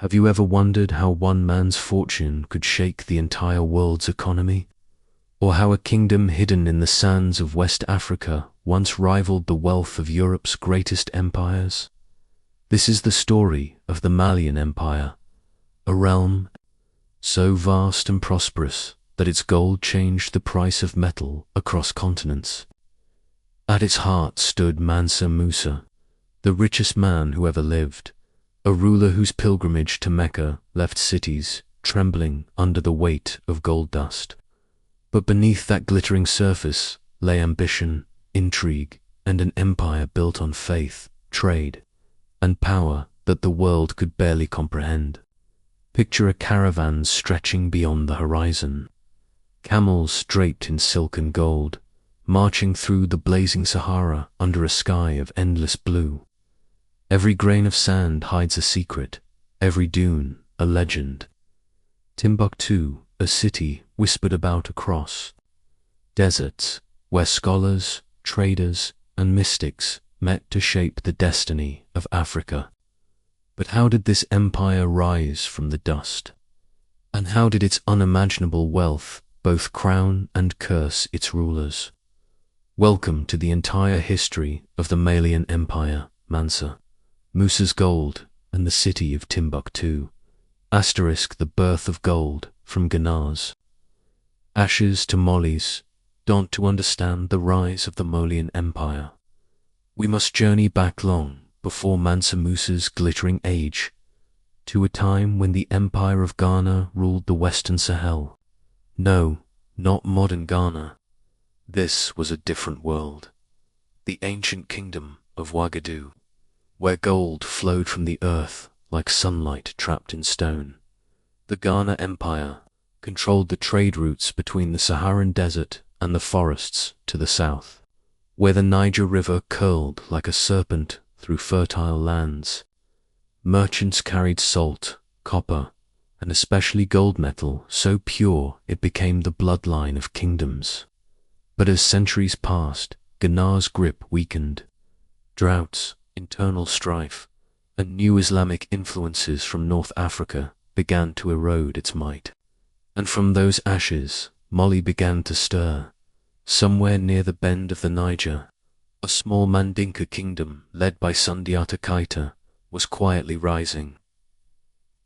Have you ever wondered how one man's fortune could shake the entire world's economy? Or how a kingdom hidden in the sands of West Africa once rivaled the wealth of Europe's greatest empires? This is the story of the Malian Empire, a realm so vast and prosperous that its gold changed the price of metal across continents. At its heart stood Mansa Musa, the richest man who ever lived, a ruler whose pilgrimage to Mecca left cities trembling under the weight of gold dust. But beneath that glittering surface lay ambition, intrigue, and an empire built on faith, trade, and power that the world could barely comprehend. Picture a caravan stretching beyond the horizon, camels draped in silk and gold, marching through the blazing Sahara under a sky of endless blue. Every grain of sand hides a secret, every dune a legend. Timbuktu, a city whispered about across deserts, where scholars, traders, and mystics met to shape the destiny of Africa. But how did this empire rise from the dust? And how did its unimaginable wealth both crown and curse its rulers? Welcome to the entire history of the Malian Empire, Mansa, Musa's gold, and the city of Timbuktu. Asterisk the birth of gold from Ghana's ashes to Mali's dawn to understand the rise of the Malian Empire. We must journey back long before Mansa Musa's glittering age, to a time when the Empire of Ghana ruled the Western Sahel. No, not modern Ghana. This was a different world. The ancient kingdom of Ouagadougou, where gold flowed from the earth like sunlight trapped in stone. The Ghana Empire controlled the trade routes between the Saharan desert and the forests to the south, where the Niger River curled like a serpent through fertile lands. Merchants carried salt, copper, and especially gold metal so pure it became the bloodline of kingdoms. But as centuries passed, Ghana's grip weakened. Droughts, internal strife, and new Islamic influences from North Africa began to erode its might. And from those ashes, Mali began to stir. Somewhere near the bend of the Niger, a small Mandinka kingdom led by Sundiata Keita was quietly rising.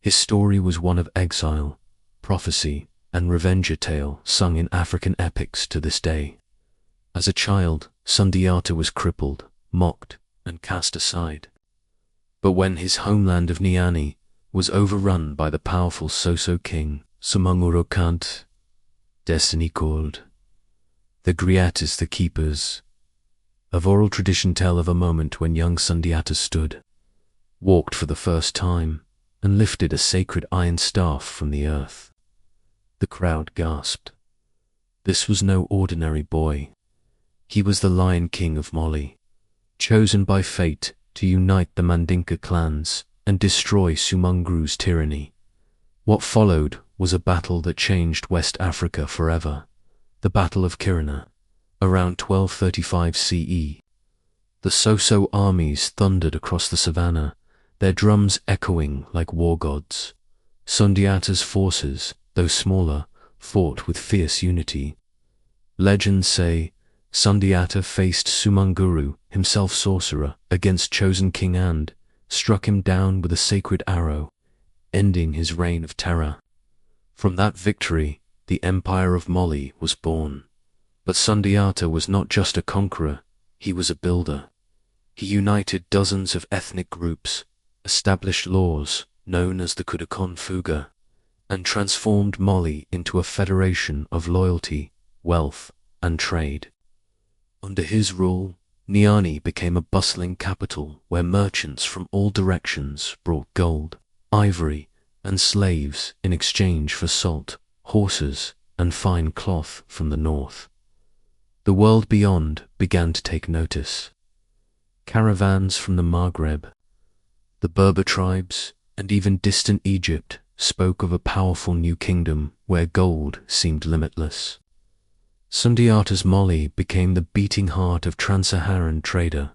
His story was one of exile, prophecy, and revenge, a tale sung in African epics to this day. As a child, Sundiata was crippled, mocked, and cast aside. But when his homeland of Niani was overrun by the powerful Soso king, Sumangurokant, destiny called. The griots, the keepers of oral tradition, tell of a moment when young Sundiata stood, walked for the first time, and lifted a sacred iron staff from the earth. The crowd gasped. This was no ordinary boy. He was the Lion King of Mali, chosen by fate to unite the Mandinka clans and destroy Sumanguru's tyranny. What followed was a battle that changed West Africa forever. The Battle of Kirina, around 1235 CE. The Soso armies thundered across the savannah, their drums echoing like war gods. Sundiata's forces, though smaller, fought with fierce unity. Legends say Sundiata faced Sumanguru, himself sorcerer, against chosen king and struck him down with a sacred arrow, ending his reign of terror. From that victory, the Empire of Mali was born. But Sundiata was not just a conqueror, he was a builder. He united dozens of ethnic groups, established laws known as the Kudakon Fuga, and transformed Mali into a federation of loyalty, wealth, and trade. Under his rule, Niani became a bustling capital where merchants from all directions brought gold, ivory, and slaves in exchange for salt, horses, and fine cloth from the north. The world beyond began to take notice. Caravans from the Maghreb, the Berber tribes, and even distant Egypt spoke of a powerful new kingdom where gold seemed limitless. Sundiata's Mali became the beating heart of trans-Saharan trader,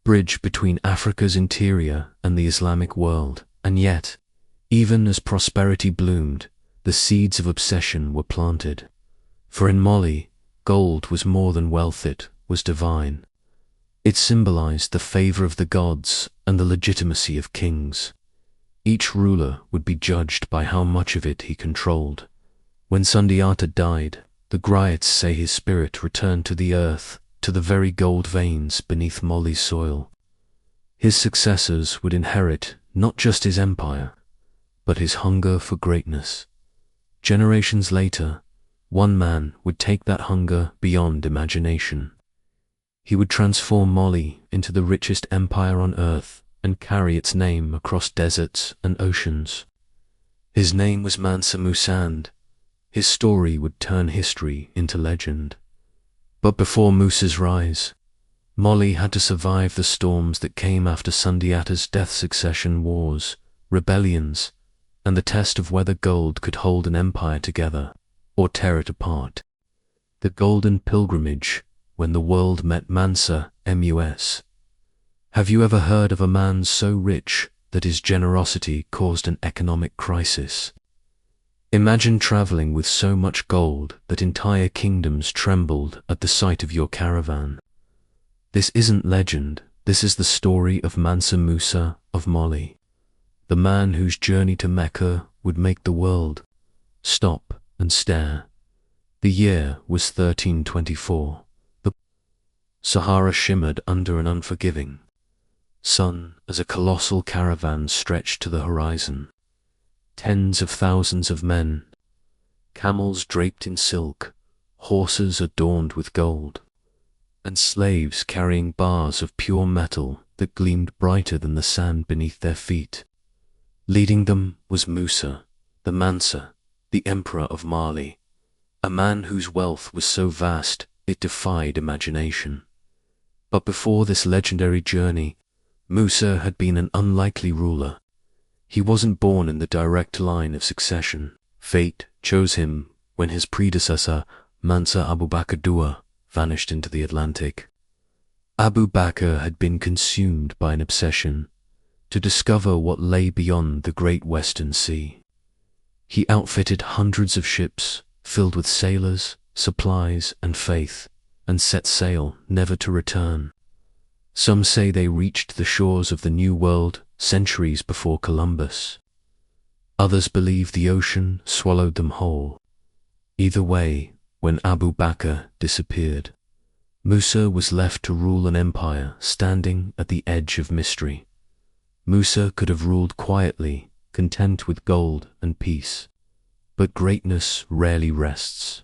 bridge between Africa's interior and the Islamic world, and yet, Even as prosperity bloomed, the seeds of obsession were planted. For in Mali, gold was more than wealth, it was divine. It symbolized the favor of the gods and the legitimacy of kings. Each ruler would be judged by how much of it he controlled. When Sundiata died, the griots say his spirit returned to the earth, to the very gold veins beneath Mali's soil. His successors would inherit not just his empire, but his hunger for greatness. Generations later, one man would take that hunger beyond imagination. He would transform Mali into the richest empire on earth and carry its name across deserts and oceans. His name was Mansa Musa. His story would turn history into legend. But before Musa's rise, Mali had to survive the storms that came after Sundiata's death: succession wars, rebellions, and the test of whether gold could hold an empire together or tear it apart. The Golden Pilgrimage, when the world met Mansa Musa. Have you ever heard of a man so rich that his generosity caused an economic crisis? Imagine traveling with so much gold that entire kingdoms trembled at the sight of your caravan. This isn't legend, this is the story of Mansa Musa of Mali, the man whose journey to Mecca would make the world stop and stare. The year was 1324. The Sahara shimmered under an unforgiving sun as a colossal caravan stretched to the horizon. Tens of thousands of men, camels draped in silk, horses adorned with gold, and slaves carrying bars of pure metal that gleamed brighter than the sand beneath their feet. Leading them was Musa, the Mansa, the Emperor of Mali, a man whose wealth was so vast it defied imagination. But before this legendary journey, Musa had been an unlikely ruler. He wasn't born in the direct line of succession. Fate chose him when his predecessor, Mansa Abu Bakr II, vanished into the Atlantic. Abu Bakr had been consumed by an obsession to discover what lay beyond the great Western Sea. He outfitted hundreds of ships filled with sailors, supplies, and faith, and set sail never to return. Some say they reached the shores of the New World centuries before Columbus. Others believe the ocean swallowed them whole. Either way, when Abu Bakr disappeared, Musa was left to rule an empire standing at the edge of mystery. Musa could have ruled quietly, content with gold and peace. But greatness rarely rests.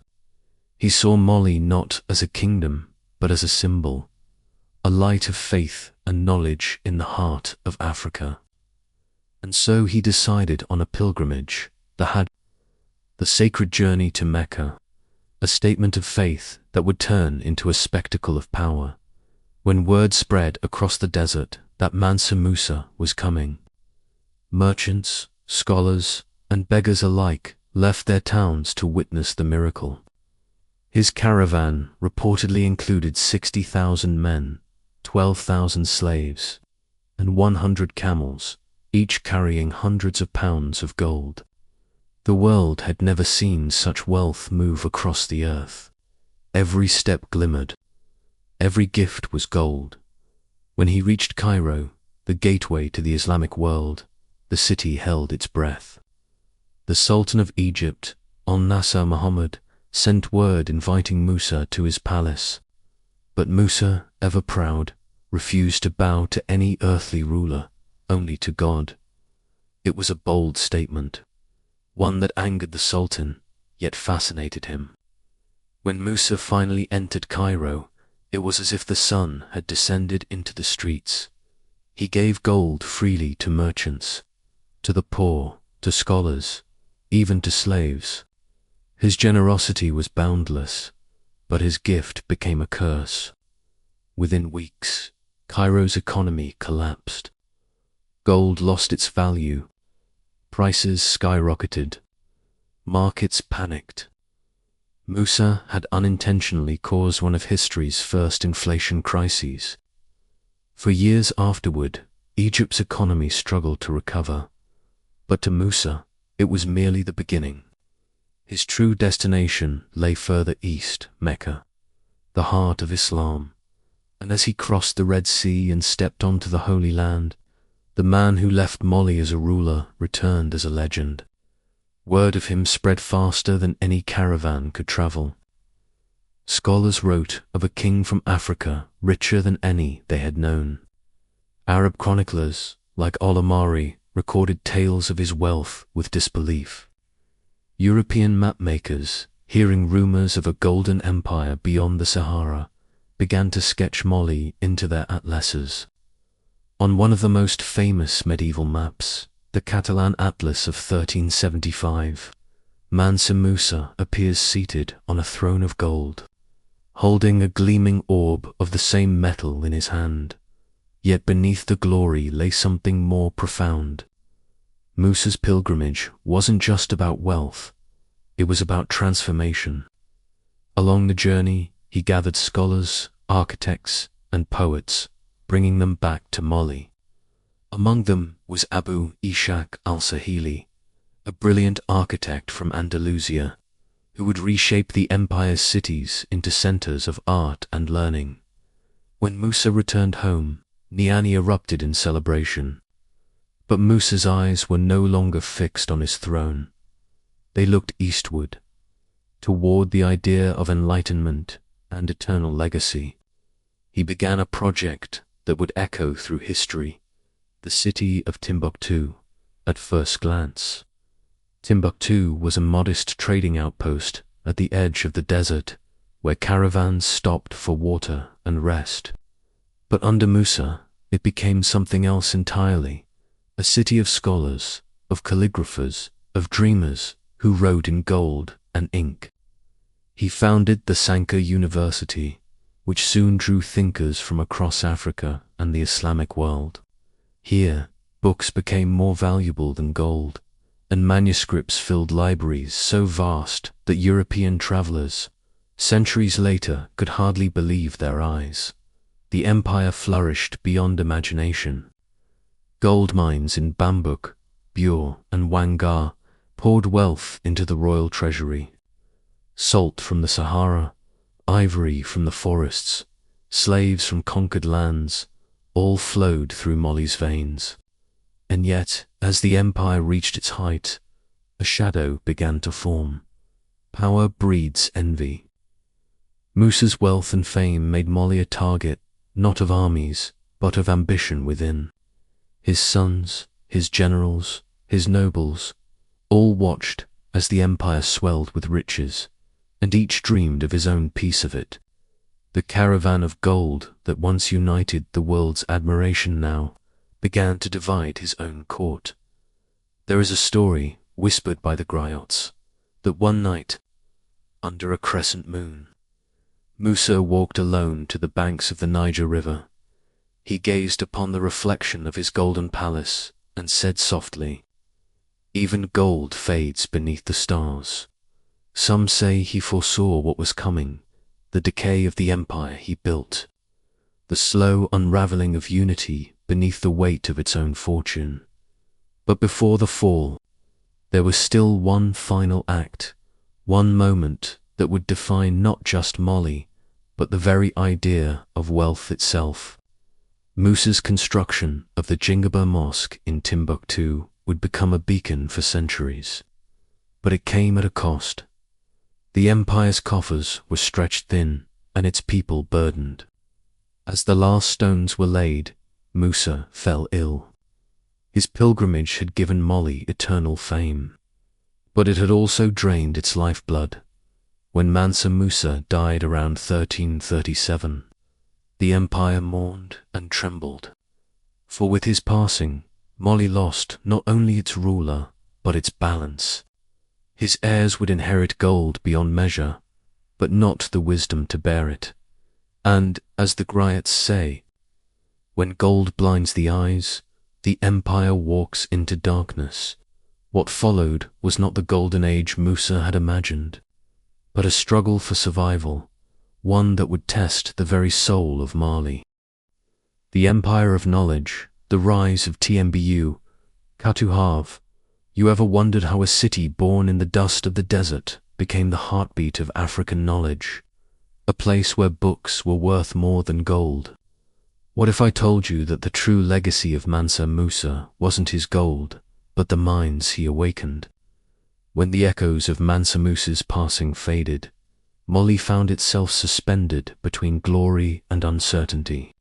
He saw Mali not as a kingdom, but as a symbol, a light of faith and knowledge in the heart of Africa. And so he decided on a pilgrimage, the Hajj, the sacred journey to Mecca, a statement of faith that would turn into a spectacle of power. When word spread across the desert that Mansa Musa was coming, merchants, scholars, and beggars alike left their towns to witness the miracle. His caravan reportedly included 60,000 men, 12,000 slaves, and 100 camels, each carrying hundreds of pounds of gold. The world had never seen such wealth move across the earth. Every step glimmered. Every gift was gold. When he reached Cairo, the gateway to the Islamic world, the city held its breath. The Sultan of Egypt, Al-Nasser Muhammad, sent word inviting Musa to his palace. But Musa, ever proud, refused to bow to any earthly ruler, only to God. It was a bold statement, one that angered the Sultan, yet fascinated him. When Musa finally entered Cairo, it was as if the sun had descended into the streets. He gave gold freely to merchants, to the poor, to scholars, even to slaves. His generosity was boundless, but his gift became a curse. Within weeks, Cairo's economy collapsed. Gold lost its value. Prices skyrocketed. Markets panicked. Musa had unintentionally caused one of history's first inflation crises. For years afterward, Egypt's economy struggled to recover. But to Musa, it was merely the beginning. His true destination lay further east, Mecca, the heart of Islam. And as he crossed the Red Sea and stepped onto the Holy Land, the man who left Mali as a ruler returned as a legend. Word of him spread faster than any caravan could travel. Scholars wrote of a king from Africa richer than any they had known. Arab chroniclers, like Olamari, recorded tales of his wealth with disbelief. European mapmakers, hearing rumors of a golden empire beyond the Sahara, began to sketch Mali into their atlases. On one of the most famous medieval maps, the Catalan Atlas of 1375, Mansa Musa appears seated on a throne of gold, holding a gleaming orb of the same metal in his hand. Yet beneath the glory lay something more profound. Musa's pilgrimage wasn't just about wealth, it was about transformation. Along the journey, he gathered scholars, architects, and poets, bringing them back to Mali. Among them was Abu Ishaq al-Sahili, a brilliant architect from Andalusia, who would reshape the empire's cities into centers of art and learning. When Musa returned home, Niani erupted in celebration. But Musa's eyes were no longer fixed on his throne. They looked eastward, toward the idea of enlightenment and eternal legacy. He began a project that would echo through history, the city of Timbuktu. At first glance, Timbuktu was a modest trading outpost at the edge of the desert where caravans stopped for water and rest. But under Musa, it became something else entirely, a city of scholars, of calligraphers, of dreamers who wrote in gold and ink. He founded the Sankore University, which soon drew thinkers from across Africa and the Islamic world. Here, books became more valuable than gold, and manuscripts filled libraries so vast that European travelers, centuries later, could hardly believe their eyes. The empire flourished beyond imagination. Gold mines in Bambuk, Bure, and Wangar poured wealth into the royal treasury. Salt from the Sahara, ivory from the forests, slaves from conquered lands, all flowed through Mali's veins. And yet, as the empire reached its height, a shadow began to form. Power breeds envy. Musa's wealth and fame made Mali a target not of armies, but of ambition within. His sons, his generals, his nobles, all watched as the empire swelled with riches, and each dreamed of his own piece of it. The caravan of gold that once united the world's admiration now began to divide his own court. There is a story, whispered by the griots, that one night, under a crescent moon, Musa walked alone to the banks of the Niger River. He gazed upon the reflection of his golden palace and said softly, "Even gold fades beneath the stars." Some say he foresaw what was coming, the decay of the empire he built, the slow unraveling of unity beneath the weight of its own fortune. But before the fall, there was still one final act, one moment that would define not just Mali, but the very idea of wealth itself. Musa's construction of the Jingaba Mosque in Timbuktu would become a beacon for centuries. But it came at a cost. The empire's coffers were stretched thin and its people burdened. As the last stones were laid, Musa fell ill. His pilgrimage had given Mali eternal fame, but it had also drained its lifeblood. When Mansa Musa died around 1337, the empire mourned and trembled. For with his passing, Mali lost not only its ruler, but its balance. His heirs would inherit gold beyond measure, but not the wisdom to bear it. And, as the griots say, when gold blinds the eyes, the empire walks into darkness. What followed was not the golden age Musa had imagined, but a struggle for survival, one that would test the very soul of Mali. The empire of knowledge, the rise of Tmbu, Katuhav, You ever wondered how a city born in the dust of the desert became the heartbeat of African knowledge? A place where books were worth more than gold? What if I told you that the true legacy of Mansa Musa wasn't his gold, but the minds he awakened? When the echoes of Mansa Musa's passing faded, Mali found itself suspended between glory and uncertainty.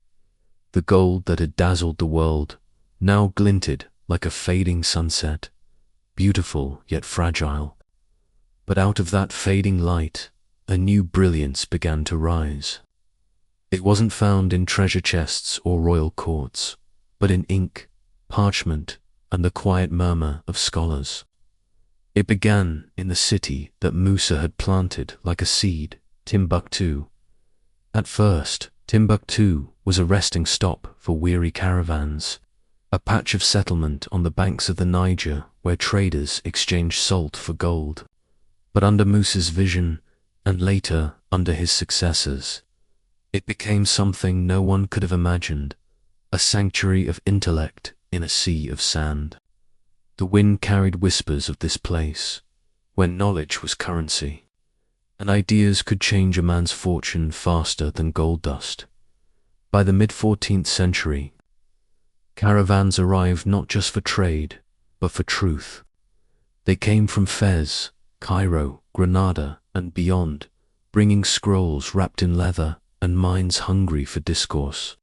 The gold that had dazzled the world now glinted like a fading sunset, beautiful yet fragile. But out of that fading light, a new brilliance began to rise. It wasn't found in treasure chests or royal courts, but in ink, parchment, and the quiet murmur of scholars. It began in the city that Musa had planted like a seed, Timbuktu. At first, Timbuktu was a resting stop for weary caravans, a patch of settlement on the banks of the Niger where traders exchanged salt for gold. But under Musa's vision, and later under his successors, it became something no one could have imagined, a sanctuary of intellect in a sea of sand. The wind carried whispers of this place, where knowledge was currency, and ideas could change a man's fortune faster than gold dust. By the mid-14th century, caravans arrived not just for trade, but for truth. They came from Fez, Cairo, Granada, and beyond, bringing scrolls wrapped in leather and minds hungry for discourse.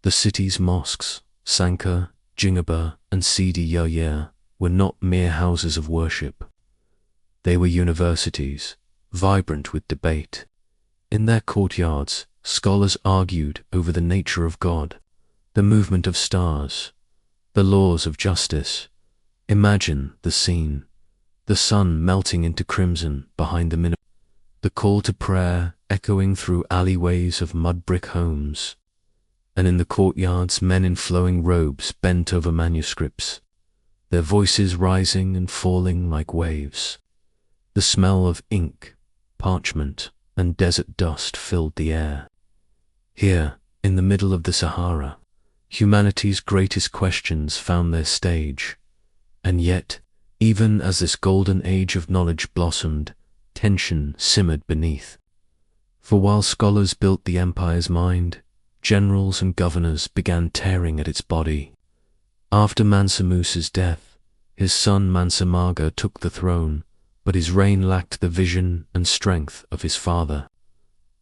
The city's mosques, Sankore, Jingaba, and Sidi Yahya, were not mere houses of worship. They were universities, vibrant with debate. In their courtyards, scholars argued over the nature of God, the movement of stars, the laws of justice. Imagine the scene: the sun melting into crimson behind the minaret, the call to prayer echoing through alleyways of mud-brick homes, and in the courtyards men in flowing robes bent over manuscripts, their voices rising and falling like waves. The smell of ink, parchment, and desert dust filled the air. Here, in the middle of the Sahara, humanity's greatest questions found their stage. And yet, even as this golden age of knowledge blossomed, tension simmered beneath. For while scholars built the empire's mind, generals and governors began tearing at its body. After Mansa Musa's death, his son Mansa Musa took the throne, but his reign lacked the vision and strength of his father.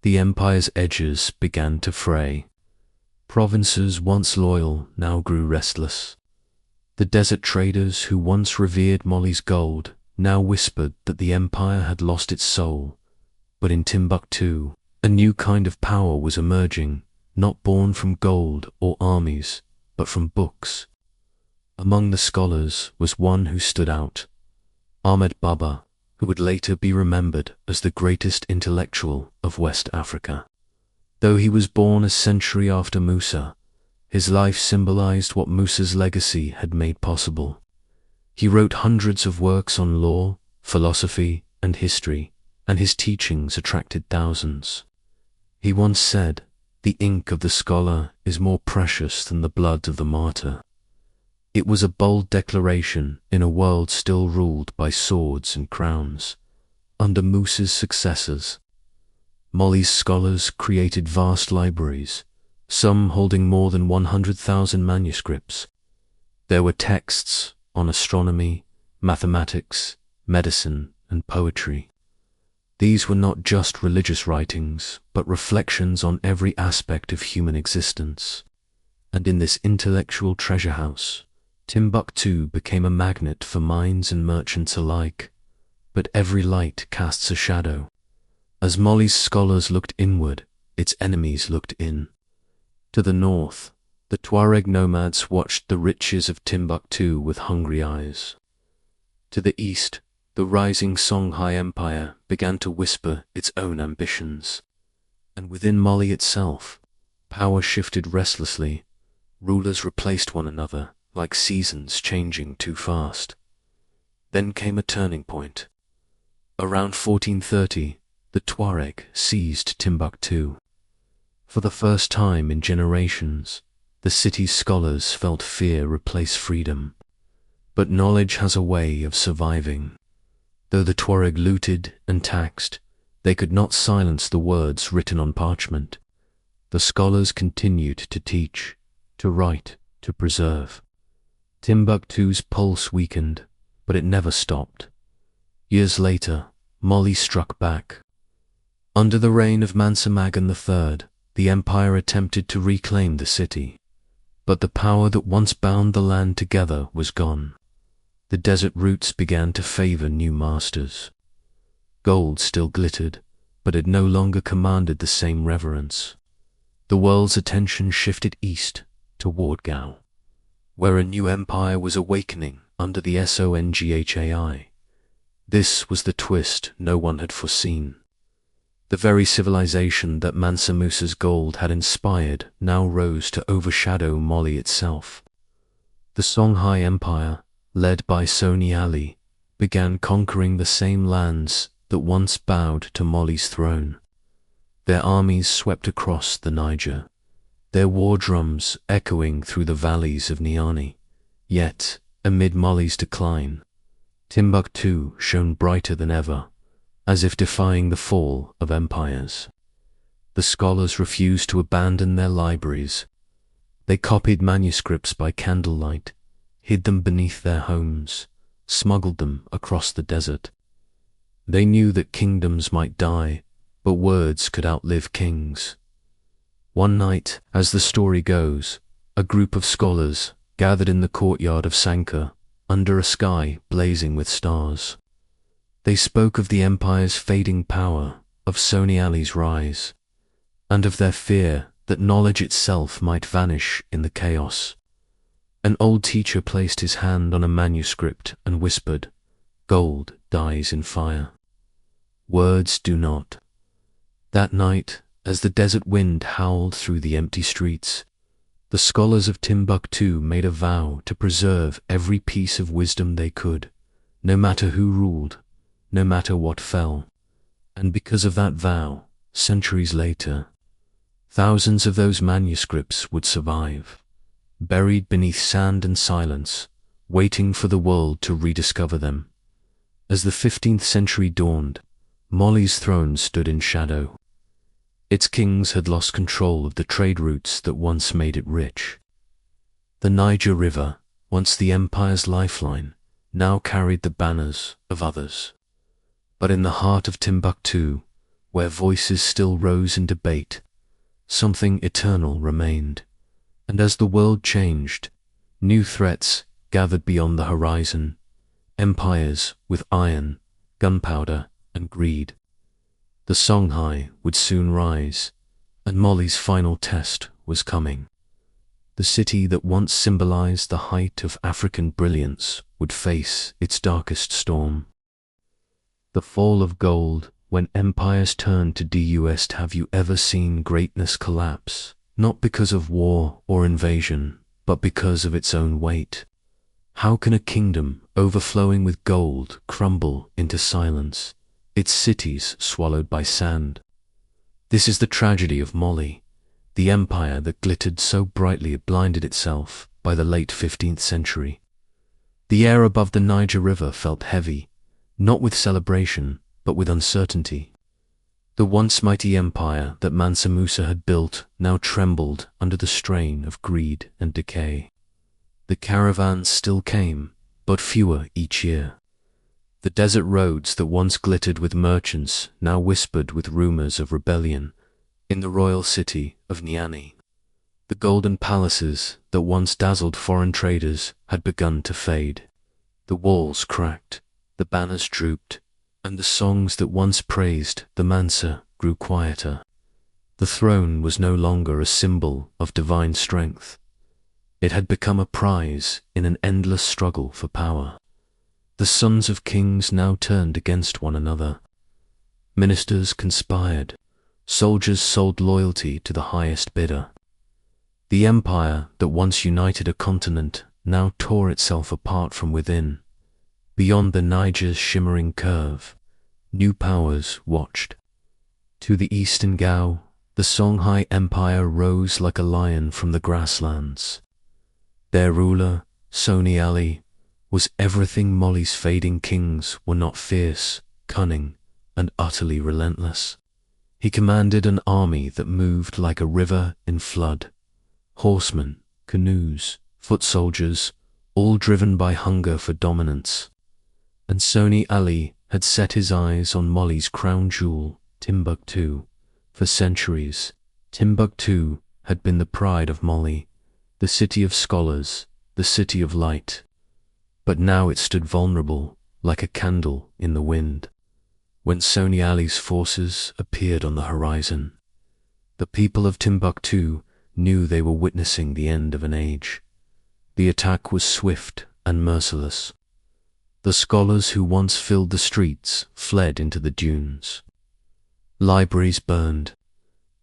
The empire's edges began to fray. Provinces once loyal now grew restless. The desert traders who once revered Mali's gold now whispered that the empire had lost its soul. But in Timbuktu, a new kind of power was emerging, not born from gold or armies, but from books. Among the scholars was one who stood out, Ahmed Baba, who would later be remembered as the greatest intellectual of West Africa. Though he was born a century after Musa, his life symbolized what Musa's legacy had made possible. He wrote hundreds of works on law, philosophy, and history, and his teachings attracted thousands. He once said, "The ink of the scholar is more precious than the blood of the martyr." It was a bold declaration in a world still ruled by swords and crowns. Under Musa's successors, Mali's scholars created vast libraries, some holding more than 100,000 manuscripts. There were texts on astronomy, mathematics, medicine, and poetry. These were not just religious writings, but reflections on every aspect of human existence. And in this intellectual treasure house, Timbuktu became a magnet for minds and merchants alike. But every light casts a shadow. As Mali's scholars looked inward, its enemies looked in. To the north, the Tuareg nomads watched the riches of Timbuktu with hungry eyes. To the east, the rising Songhai Empire began to whisper its own ambitions. And within Mali itself, power shifted restlessly. Rulers replaced one another, like seasons changing too fast. Then came a turning point. Around 1430, the Tuareg seized Timbuktu. For the first time in generations, the city's scholars felt fear replace freedom. But knowledge has a way of surviving. Though the Tuareg looted and taxed, they could not silence the words written on parchment. The scholars continued to teach, to write, to preserve. Timbuktu's pulse weakened, but it never stopped. Years later, Mali struck back. Under the reign of Mansa Musa III, the empire attempted to reclaim the city. But the power that once bound the land together was gone. The desert routes began to favor new masters. Gold still glittered, but it no longer commanded the same reverence. The world's attention shifted east toward Gao, where a new empire was awakening under the Songhai. This was the twist no one had foreseen. The very civilization that Mansa Musa's gold had inspired now rose to overshadow Mali itself. The Songhai Empire, led by Soni Ali, began conquering the same lands that once bowed to Mali's throne. Their armies swept across the Niger, their war drums echoing through the valleys of Niani. Yet, amid Mali's decline, Timbuktu shone brighter than ever, as if defying the fall of empires. The scholars refused to abandon their libraries. They copied manuscripts by candlelight, hid them beneath their homes, smuggled them across the desert. They knew that kingdoms might die, but words could outlive kings. One night, as the story goes, a group of scholars gathered in the courtyard of Sankore under a sky blazing with stars. They spoke of the empire's fading power, of Soni Ali's rise, and of their fear that knowledge itself might vanish in the chaos. An old teacher placed his hand on a manuscript and whispered, "Gold dies in fire. Words do not." That night, as the desert wind howled through the empty streets, the scholars of Timbuktu made a vow to preserve every piece of wisdom they could, no matter who ruled, no matter what fell. And because of that vow, centuries later, thousands of those manuscripts would survive, buried beneath sand and silence, waiting for the world to rediscover them. As the 15th century dawned, Mali's throne stood in shadow. Its kings had lost control of the trade routes that once made it rich. The Niger River, once the empire's lifeline, now carried the banners of others. But in the heart of Timbuktu, where voices still rose in debate, something eternal remained. And as the world changed, new threats gathered beyond the horizon, empires with iron, gunpowder, and greed. The Songhai would soon rise, and Mali's final test was coming. The city that once symbolized the height of African brilliance would face its darkest storm. The fall of gold, when empires turned to dust. Have you ever seen greatness collapse, not because of war or invasion, but because of its own weight? How can a kingdom overflowing with gold crumble into silence, its cities swallowed by sand? This is the tragedy of Mali, the empire that glittered so brightly it blinded itself by the late 15th century. The air above the Niger River felt heavy, not with celebration, but with uncertainty. The once mighty empire that Mansa Musa had built now trembled under the strain of greed and decay. The caravans still came, but fewer each year. The desert roads that once glittered with merchants now whispered with rumors of rebellion in the royal city of Niani. The golden palaces that once dazzled foreign traders had begun to fade. The walls cracked, the banners drooped, and the songs that once praised the Mansa grew quieter. The throne was no longer a symbol of divine strength. It had become a prize in an endless struggle for power. The sons of kings now turned against one another. Ministers conspired. Soldiers sold loyalty to the highest bidder. The empire that once united a continent now tore itself apart from within. Beyond the Niger's shimmering curve, new powers watched. To the east in Gao, the Songhai Empire rose like a lion from the grasslands. Their ruler, Soni Ali, Was everything Mali's fading kings were not fierce, cunning, and utterly relentless? He commanded an army that moved like a river in flood. Horsemen, canoes, foot soldiers, all driven by hunger for dominance. And Soni Ali had set his eyes on Mali's crown jewel, Timbuktu. For centuries, Timbuktu had been the pride of Mali, the city of scholars, the city of light. But now it stood vulnerable, like a candle in the wind. When Soni Ali's forces appeared on the horizon, the people of Timbuktu knew they were witnessing the end of an age. The attack was swift and merciless. The scholars who once filled the streets fled into the dunes. Libraries burned,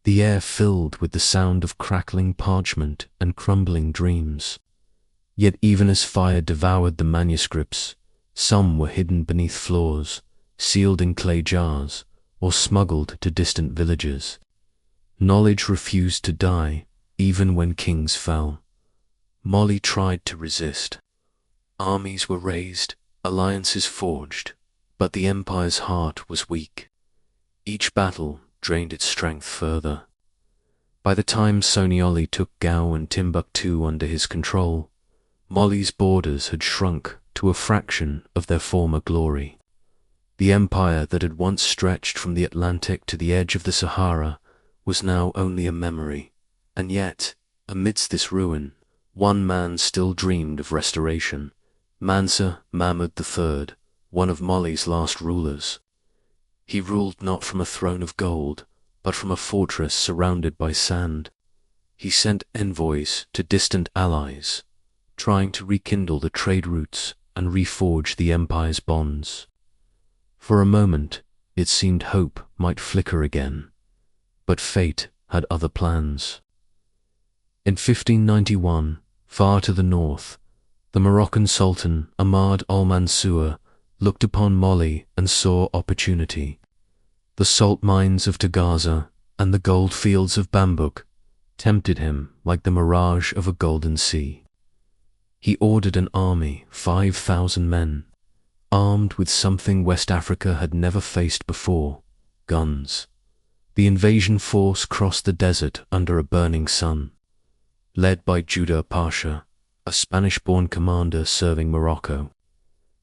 the air filled with the sound of crackling parchment and crumbling dreams. Yet even as fire devoured the manuscripts, some were hidden beneath floors, sealed in clay jars, or smuggled to distant villages. Knowledge refused to die, even when kings fell. Mali tried to resist. Armies were raised, alliances forged, but the empire's heart was weak. Each battle drained its strength further. By the time Soni Ali took Gao and Timbuktu under his control, Mali's borders had shrunk to a fraction of their former glory. The empire that had once stretched from the Atlantic to the edge of the Sahara was now only a memory. And yet, amidst this ruin, one man still dreamed of restoration: Mansa Musa III, one of Mali's last rulers. He ruled not from a throne of gold, but from a fortress surrounded by sand. He sent envoys to distant allies, trying to rekindle the trade routes and reforge the empire's bonds. For a moment, it seemed hope might flicker again, but fate had other plans. In 1591, far to the north, the Moroccan Sultan Ahmad al-Mansur looked upon Mali and saw opportunity. The salt mines of Tagaza and the gold fields of Bambouk tempted him like the mirage of a golden sea. He ordered an army, 5,000 men, armed with something West Africa had never faced before: guns. The invasion force crossed the desert under a burning sun, led by Judah Pasha, a Spanish-born commander serving Morocco.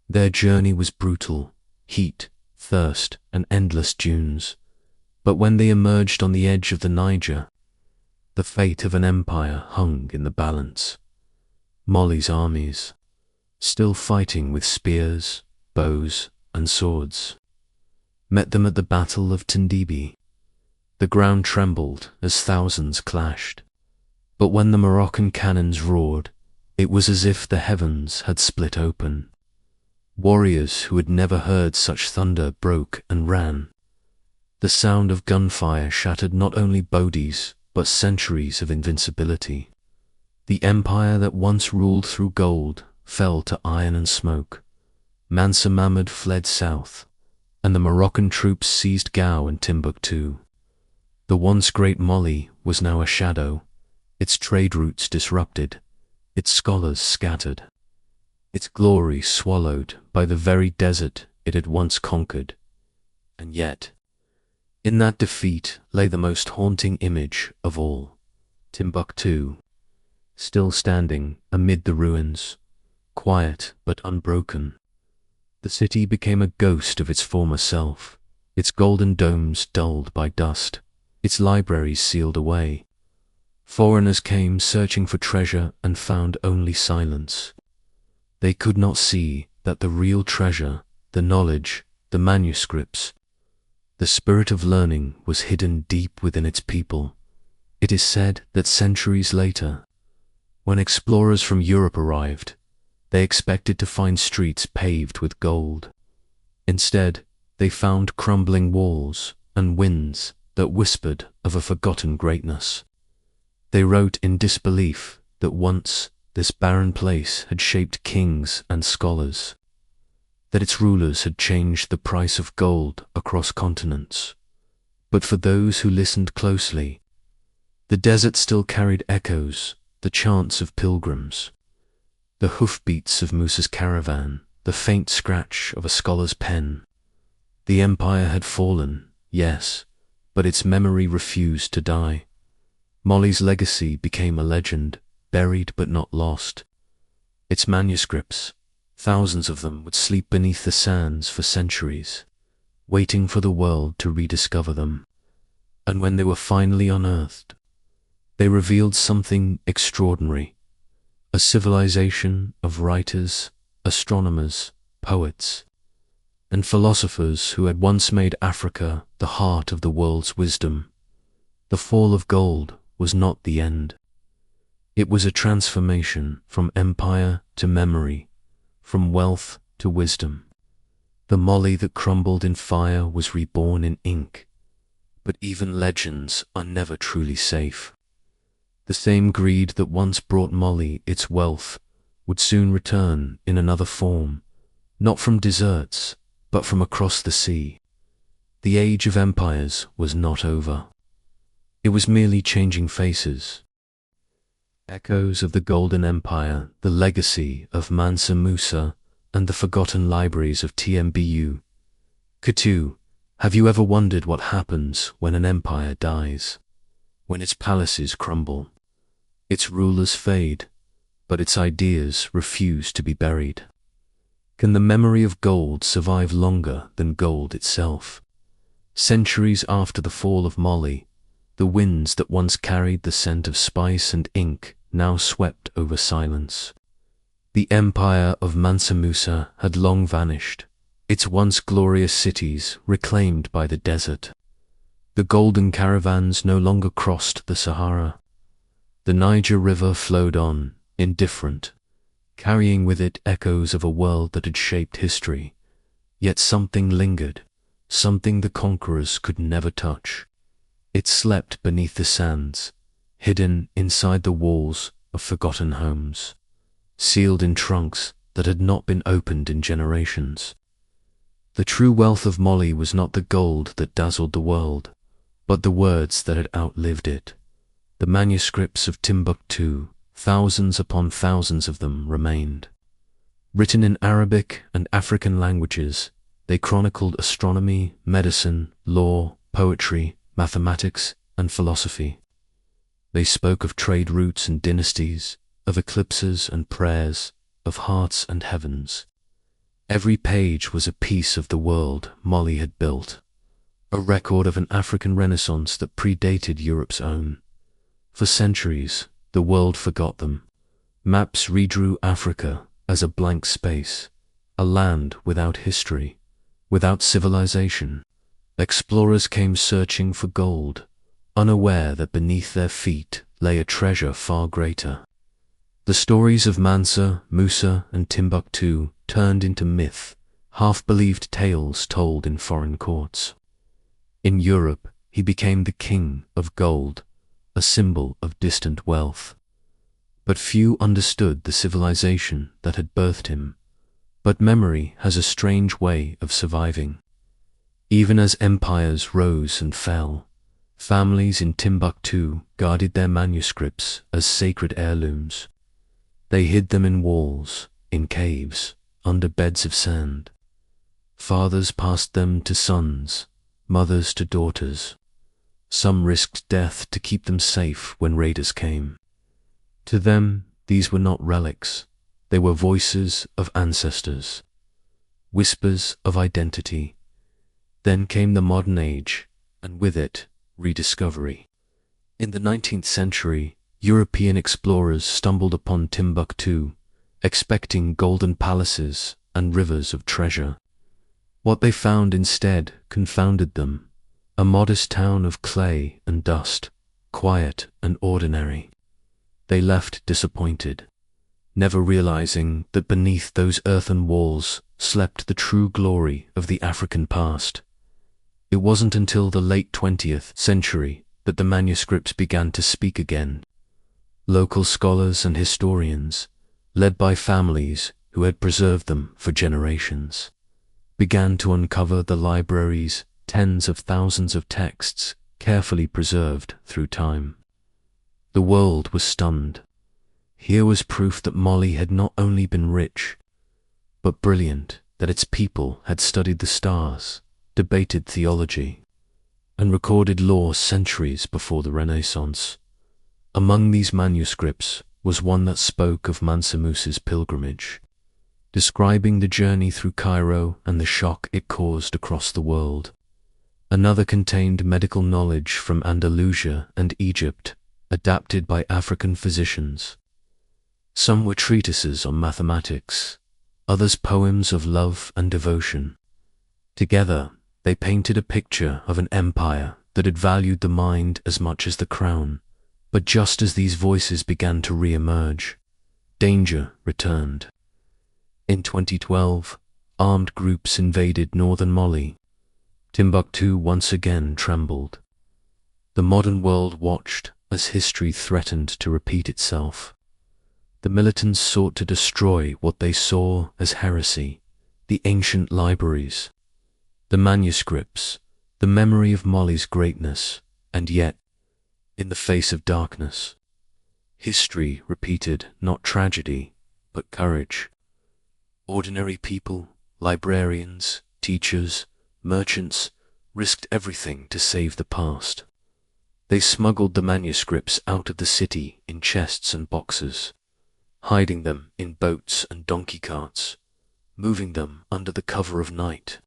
Their journey was brutal: heat, thirst, and endless dunes. But when they emerged on the edge of the Niger, the fate of an empire hung in the balance. Mali's armies, still fighting with spears, bows, and swords, met them at the Battle of Tindibi. The ground trembled as thousands clashed, but when the Moroccan cannons roared, it was as if the heavens had split open. Warriors who had never heard such thunder broke and ran. The sound of gunfire shattered not only bodies, but centuries of invincibility. The empire that once ruled through gold fell to iron and smoke. Mansa Musa fled south, and the Moroccan troops seized Gao and Timbuktu. The once great Mali was now a shadow, its trade routes disrupted, its scholars scattered, its glory swallowed by the very desert it had once conquered. And yet, in that defeat lay the most haunting image of all: Timbuktu, still standing amid the ruins, quiet but unbroken. The city became a ghost of its former self, its golden domes dulled by dust, its libraries sealed away. Foreigners came searching for treasure and found only silence. They could not see that the real treasure, the knowledge, the manuscripts, the spirit of learning was hidden deep within its people. It is said that centuries later, when explorers from Europe arrived, they expected to find streets paved with gold. Instead, they found crumbling walls and winds that whispered of a forgotten greatness. They wrote in disbelief that once this barren place had shaped kings and scholars, that its rulers had changed the price of gold across continents. But for those who listened closely, the desert still carried echoes, the chants of pilgrims. the hoofbeats of Musa's caravan, the faint scratch of a scholar's pen. The empire had fallen, yes, but its memory refused to die. Mali's legacy became a legend, buried but not lost. Its manuscripts, thousands of them, would sleep beneath the sands for centuries, waiting for the world to rediscover them. And when they were finally unearthed, they revealed something extraordinary, a civilization of writers, astronomers, poets, and philosophers who had once made Africa the heart of the world's wisdom. The fall of gold was not the end. It was a transformation from empire to memory, from wealth to wisdom. The Mali that crumbled in fire was reborn in ink. But even legends are never truly safe. The same greed that once brought Mali its wealth would soon return in another form, not from deserts, but from across the sea. The age of empires was not over. It was merely changing faces. Echoes of the Golden Empire, the legacy of Mansa Musa, and the forgotten libraries of Timbuktu. Keita, have you ever wondered what happens when an empire dies? When its palaces crumble, its rulers fade, but its ideas refuse to be buried? Can the memory of gold survive longer than gold itself? Centuries after the fall of Mali, the winds that once carried the scent of spice and ink now swept over silence. The empire of Mansa Musa had long vanished, its once glorious cities reclaimed by the desert. The golden caravans no longer crossed the Sahara. The Niger River flowed on, indifferent, carrying with it echoes of a world that had shaped history. Yet something lingered, something the conquerors could never touch. It slept beneath the sands, hidden inside the walls of forgotten homes, sealed in trunks that had not been opened in generations. The true wealth of Mali was not the gold that dazzled the world, but the words that had outlived it. The manuscripts of Timbuktu, thousands upon thousands of them, remained. Written in Arabic and African languages, they chronicled astronomy, medicine, law, poetry, mathematics, and philosophy. They spoke of trade routes and dynasties, of eclipses and prayers, of hearts and heavens. Every page was a piece of the world Mali had built, a record of an African renaissance that predated Europe's own. For centuries, the world forgot them. Maps redrew Africa as a blank space, a land without history, without civilization. Explorers came searching for gold, unaware that beneath their feet lay a treasure far greater. The stories of Mansa, Musa, and Timbuktu turned into myth, half-believed tales told in foreign courts. In Europe, he became the king of gold, a symbol of distant wealth. But few understood the civilization that had birthed him. But memory has a strange way of surviving. Even as empires rose and fell, families in Timbuktu guarded their manuscripts as sacred heirlooms. They hid them in walls, in caves, under beds of sand. Fathers passed them to sons, mothers to daughters. Some risked death to keep them safe when raiders came. To them, these were not relics. They were voices of ancestors, whispers of identity. Then came the modern age, and with it, rediscovery. In the 19th century, European explorers stumbled upon Timbuktu, expecting golden palaces and rivers of treasure. What they found instead confounded them, a modest town of clay and dust, quiet and ordinary. They left disappointed, never realizing that beneath those earthen walls slept the true glory of the African past. It wasn't until the late 20th century that the manuscripts began to speak again. Local scholars and historians, led by families who had preserved them for generations, began to uncover the library's tens of thousands of texts carefully preserved through time. The world was stunned. Here was proof that Mali had not only been rich, but brilliant, that its people had studied the stars, debated theology, and recorded law centuries before the Renaissance. Among these manuscripts was one that spoke of Mansa Musa's pilgrimage, describing the journey through Cairo and the shock it caused across the world. Another contained medical knowledge from Andalusia and Egypt, adapted by African physicians. Some were treatises on mathematics, others poems of love and devotion. Together, they painted a picture of an empire that had valued the mind as much as the crown. But just as these voices began to re-emerge, danger returned. In 2012, armed groups invaded northern Mali. Timbuktu once again trembled. The modern world watched as history threatened to repeat itself. The militants sought to destroy what they saw as heresy, the ancient libraries, the manuscripts, the memory of Mali's greatness, and yet, in the face of darkness, history repeated not tragedy, but courage. Ordinary people, librarians, teachers, merchants, risked everything to save the past. They smuggled the manuscripts out of the city in chests and boxes, hiding them in boats and donkey carts, moving them under the cover of night.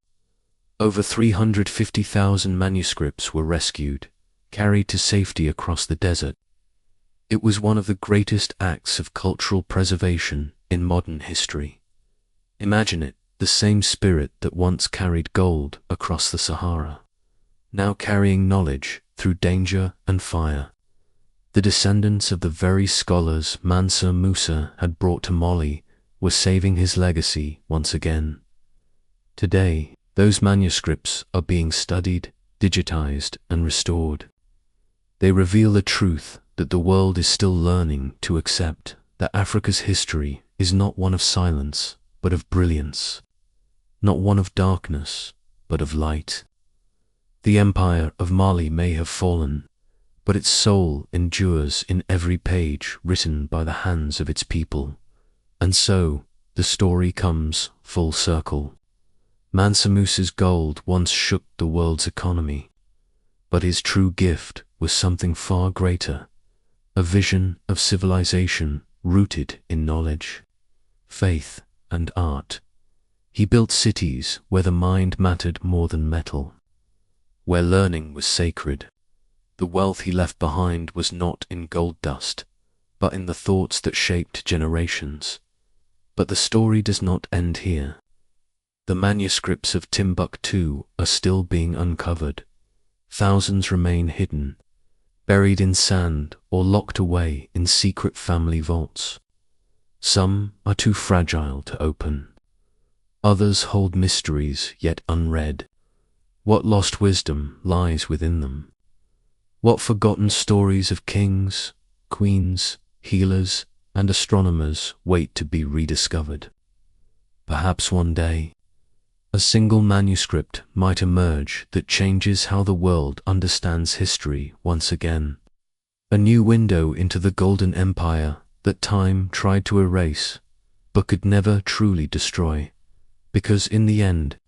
Over 350,000 manuscripts were rescued, carried to safety across the desert. It was one of the greatest acts of cultural preservation in modern history. Imagine it, the same spirit that once carried gold across the Sahara, now carrying knowledge through danger and fire. The descendants of the very scholars Mansa Musa had brought to Mali were saving his legacy once again. Today, those manuscripts are being studied, digitized, and restored. They reveal the truth that the world is still learning to accept, that Africa's history is not one of silence, but of brilliance, not one of darkness, but of light. The empire of Mali may have fallen, but its soul endures in every page written by the hands of its people. And so, the story comes full circle. Mansa Musa's gold once shook the world's economy, but his true gift was something far greater, a vision of civilization rooted in knowledge, faith, and art. He built cities where the mind mattered more than metal, where learning was sacred. The wealth he left behind was not in gold dust, but in the thoughts that shaped generations. But the story does not end here. The manuscripts of Timbuktu are still being uncovered. Thousands remain hidden, buried in sand or locked away in secret family vaults. Some are too fragile to open. Others hold mysteries yet unread. What lost wisdom lies within them? What forgotten stories of kings, queens, healers, and astronomers wait to be rediscovered? Perhaps one day, a single manuscript might emerge that changes how the world understands history once again. A new window into the Golden Empire that time tried to erase, but could never truly destroy. Because in the end,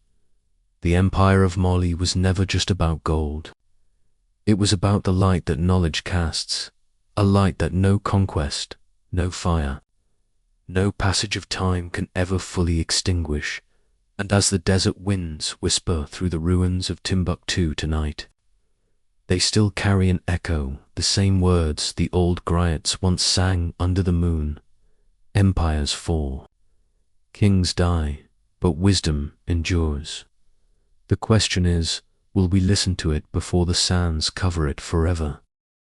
the Empire of Mali was never just about gold. It was about the light that knowledge casts, a light that no conquest, no fire, no passage of time can ever fully extinguish. And as the desert winds whisper through the ruins of Timbuktu tonight, they still carry an echo, the same words the old griots once sang under the moon. Empires fall, kings die, but wisdom endures. The question is, will we listen to it before the sands cover it forever?